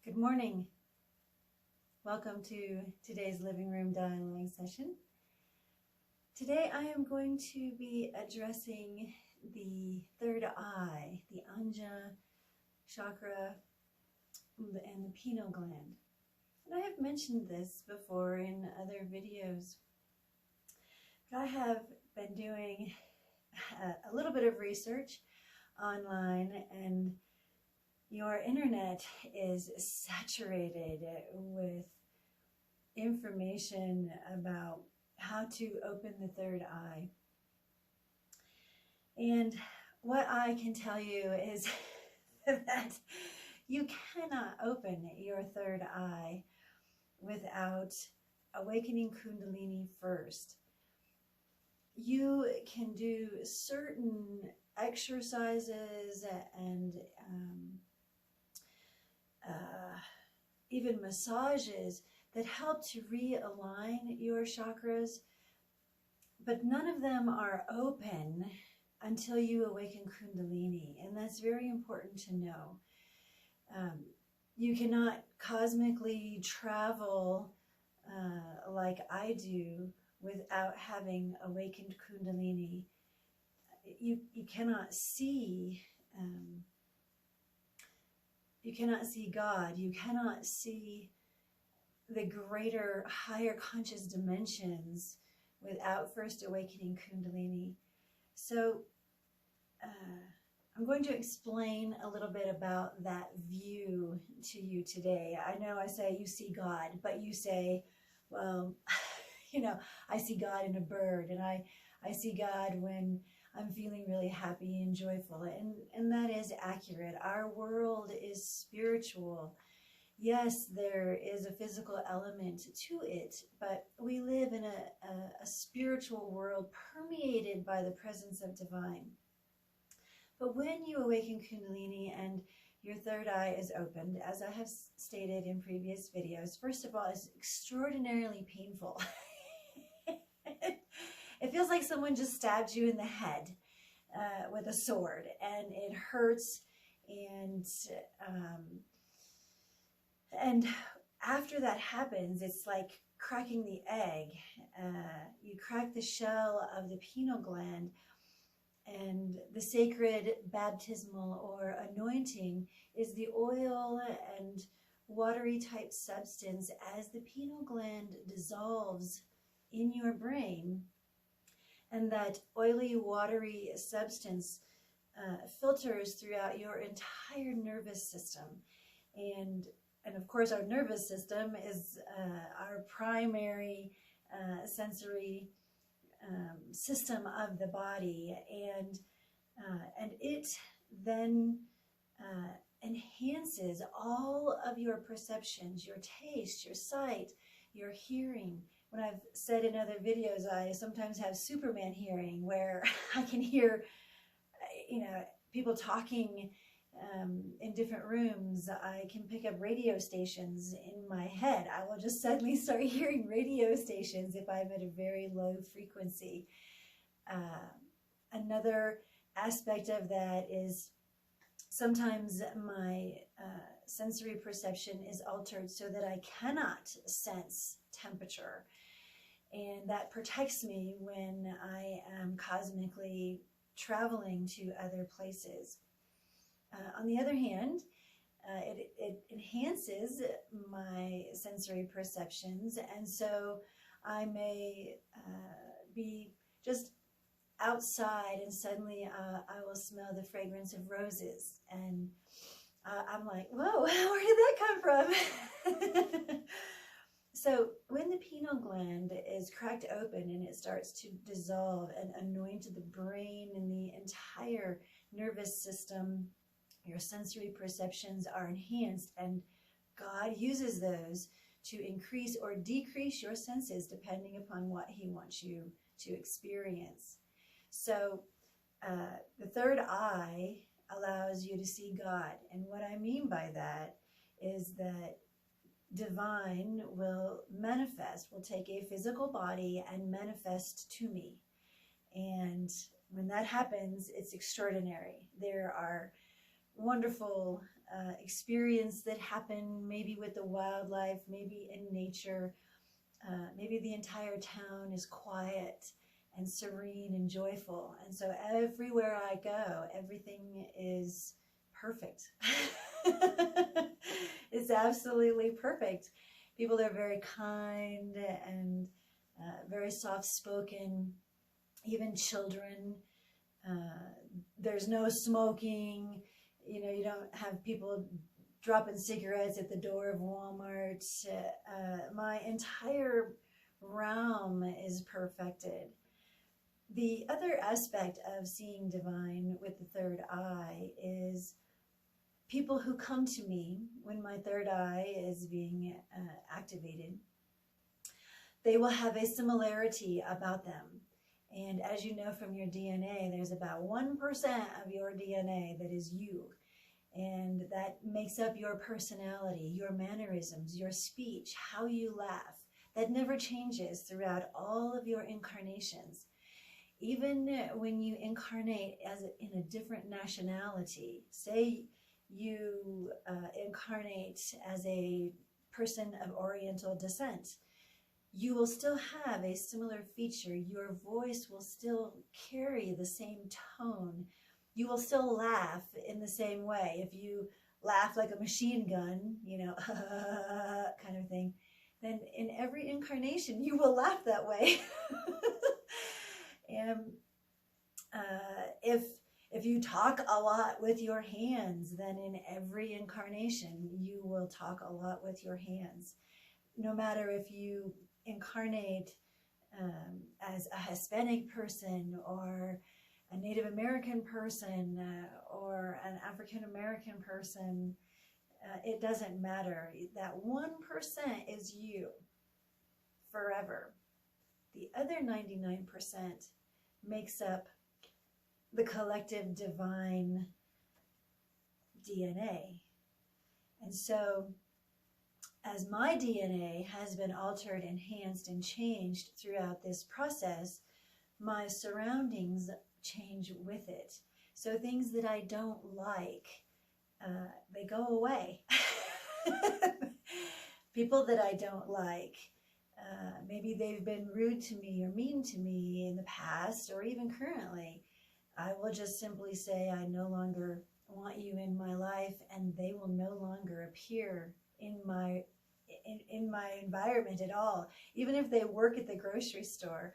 Good morning. Welcome to today's living room dialogue session. Today I am going to be addressing the third eye, the Anja Chakra and the pineal gland. And I have mentioned this before in other videos, but I have been doing a little bit of research online, and your internet is saturated with information about how to open the third eye. And what I can tell you is that you cannot open your third eye without awakening Kundalini first. You can do certain exercises and even massages that help to realign your chakras, but none of them are open until you awaken Kundalini, and that's very important to know. You cannot cosmically travel like I do without having awakened Kundalini. You cannot see God. You cannot see the greater, higher conscious dimensions without first awakening Kundalini. So I'm going to explain a little bit about that view to you today. I know I say you see God, but you say, well, I see God in a bird, and I see God when I'm feeling really happy and joyful, and that is accurate. Our world is spiritual. Yes, there is a physical element to it, but we live in a spiritual world permeated by the presence of divine. But when you awaken Kundalini and your third eye is opened, as I have stated in previous videos, first of all, it's extraordinarily painful. It feels like someone just stabbed you in the head with a sword, and it hurts. And after that happens, it's like cracking the egg. You crack the shell of the pineal gland, and the sacred baptismal or anointing is the oil and watery type substance. As the pineal gland dissolves in your brain, and that oily, watery substance filters throughout your entire nervous system. And of course, our nervous system is our primary sensory system of the body, and it then enhances all of your perceptions, your taste, your sight, your hearing. When I've said in other videos, I sometimes have Superman hearing, where I can hear, people talking in different rooms. I can pick up radio stations in my head. I will just suddenly start hearing radio stations if I'm at a very low frequency. Another aspect of that is sometimes my sensory perception is altered so that I cannot sense temperature. And that protects me when I am cosmically traveling to other places. On the other hand, it enhances my sensory perceptions, and so I may be just outside, and suddenly I will smell the fragrance of roses, and I'm like, whoa, where did that come from? So when the pineal gland is cracked open and it starts to dissolve and anoint the brain and the entire nervous system, your sensory perceptions are enhanced, and God uses those to increase or decrease your senses depending upon what He wants you to experience. So the third eye allows you to see God, and what I mean by that is that divine will manifest, will take a physical body and manifest to me. And when that happens, it's extraordinary. There are wonderful experience that happened, maybe with the wildlife, maybe in nature. Maybe the entire town is quiet and serene and joyful. And so everywhere I go, everything is perfect. It's absolutely perfect. People are very kind and very soft-spoken, even children. There's no smoking. You know, you don't have people dropping cigarettes at the door of Walmart. My entire realm is perfected. The other aspect of seeing divine with the third eye is people who come to me when my third eye is being activated. They will have a similarity about them. And as you know from your DNA, there's about 1% of your DNA that is you. And that makes up your personality, your mannerisms, your speech, how you laugh. That never changes throughout all of your incarnations. Even when you incarnate in a different nationality, say you incarnate as a person of Oriental descent, you will still have a similar feature. Your voice will still carry the same tone. You will still laugh in the same way. If you laugh like a machine gun, you know, kind of thing, then in every incarnation you will laugh that way. And if you talk a lot with your hands, then in every incarnation you will talk a lot with your hands. No matter if you incarnate as a Hispanic person or a Native American person or an African American person, it doesn't matter. That 1% is you forever. The other 99% makes up the collective divine DNA. And so as my DNA has been altered, enhanced, and changed throughout this process, my surroundings change with it. So things that I don't like, they go away. People that I don't like, maybe they've been rude to me or mean to me in the past or even currently, I will just simply say, I no longer want you in my life, and they will no longer appear in my environment at all. Even if they work at the grocery store,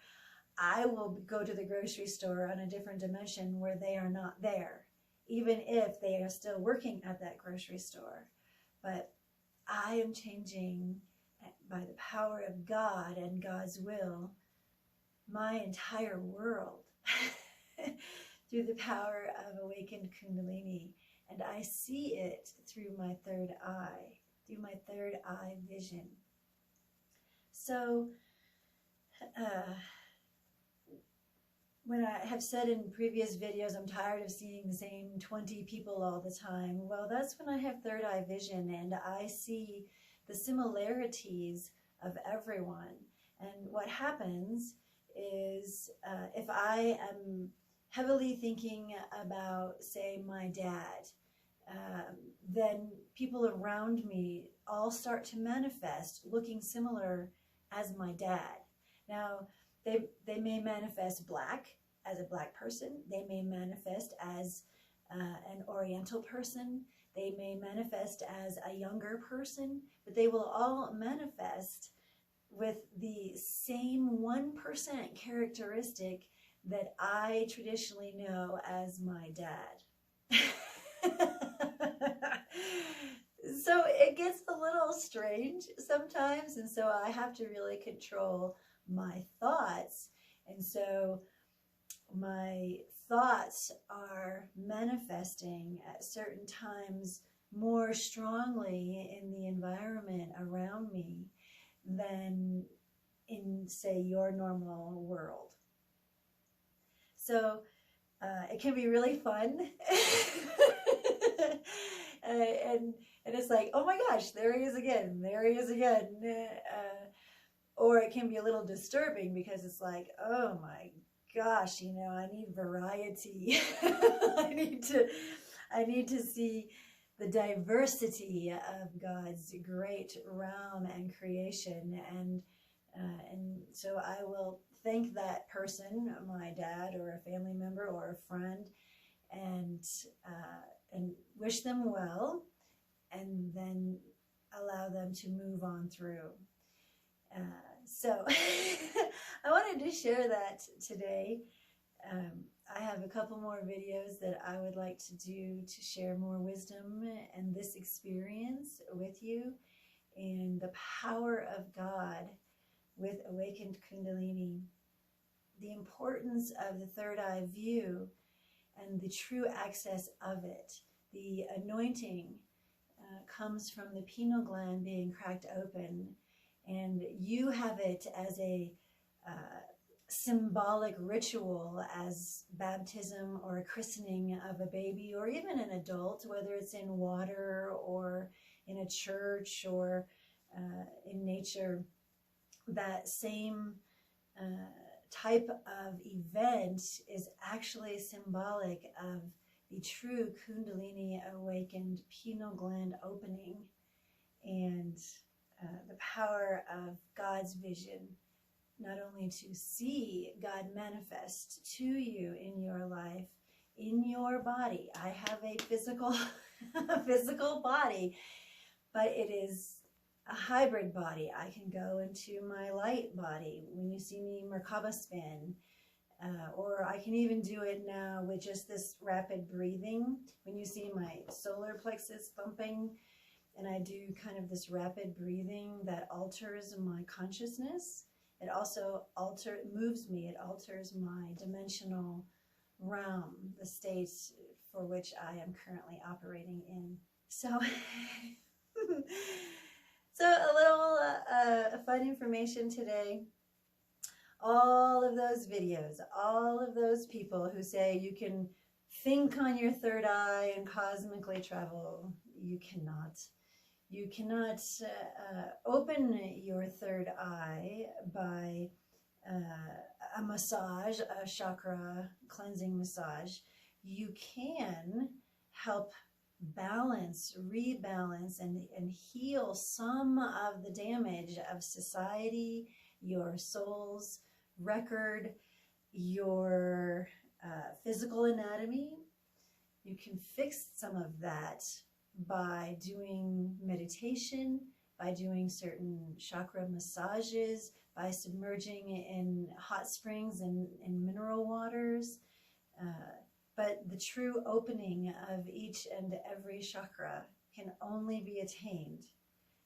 I will go to the grocery store on a different dimension where they are not there, even if they are still working at that grocery store. But I am changing by the power of God and God's will, my entire world through the power of awakened Kundalini. And I see it through my third eye, through my third eye vision. So, when I have said in previous videos, I'm tired of seeing the same 20 people all the time. Well, that's when I have third eye vision and I see the similarities of everyone. And what happens is if I am heavily thinking about, say, my dad, then people around me all start to manifest looking similar as my dad. Now, they may manifest black as a black person. They may manifest as an Oriental person. They may manifest as a younger person, but they will all manifest with the same 1% characteristic that I traditionally know as my dad. So it gets a little strange sometimes, and so I have to really control my thoughts. And so my thoughts are manifesting at certain times more strongly in the environment around me than in, say, your normal world. So it can be really fun. And it's like, oh my gosh, there he is again, there he is again. Or it can be a little disturbing because it's like, oh my gosh, you know, I need variety. I I need to see the diversity of God's great realm and creation, and so I will thank that person, my dad or a family member or a friend, and wish them well, and then allow them to move on through. So I wanted to share that today. I have a couple more videos that I would like to do to share more wisdom and this experience with you, and the power of God with awakened Kundalini, the importance of the third eye view and the true access of it. The anointing comes from the pineal gland being cracked open, and you have it as a symbolic ritual, as baptism or a christening of a baby or even an adult, whether it's in water or in a church or in nature. That same type of event is actually symbolic of the true Kundalini awakened pineal gland opening, and the power of God's vision, not only to see God manifest to you in your life, in your body. I have a physical physical body, but it is a hybrid body. I can go into my light body when you see me Merkaba spin, or I can even do it now with just this rapid breathing. When you see my solar plexus thumping, and I do kind of this rapid breathing that alters my consciousness. It also moves me. It alters my dimensional realm, the state for which I am currently operating in. So, so a little fun information today. All of those videos, all of those people who say you can think on your third eye and cosmically travel, you cannot. You cannot open your third eye by a massage, a chakra cleansing massage. You can help balance, rebalance, and heal some of the damage of society, your soul's record, your physical anatomy. You can fix some of that by doing meditation, by doing certain chakra massages, by submerging in hot springs and mineral waters. But the true opening of each and every chakra can only be attained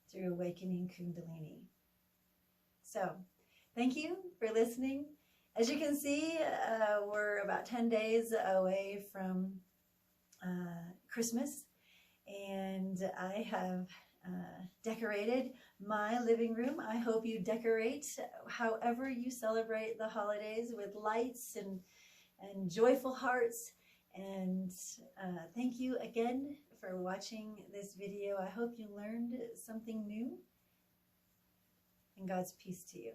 through awakening Kundalini. So, thank you for listening. As you can see, we're about 10 days away from Christmas. And I have decorated my living room. I hope you decorate however you celebrate the holidays, with lights and joyful hearts. And thank you again for watching this video. I hope you learned something new. And God's peace to you.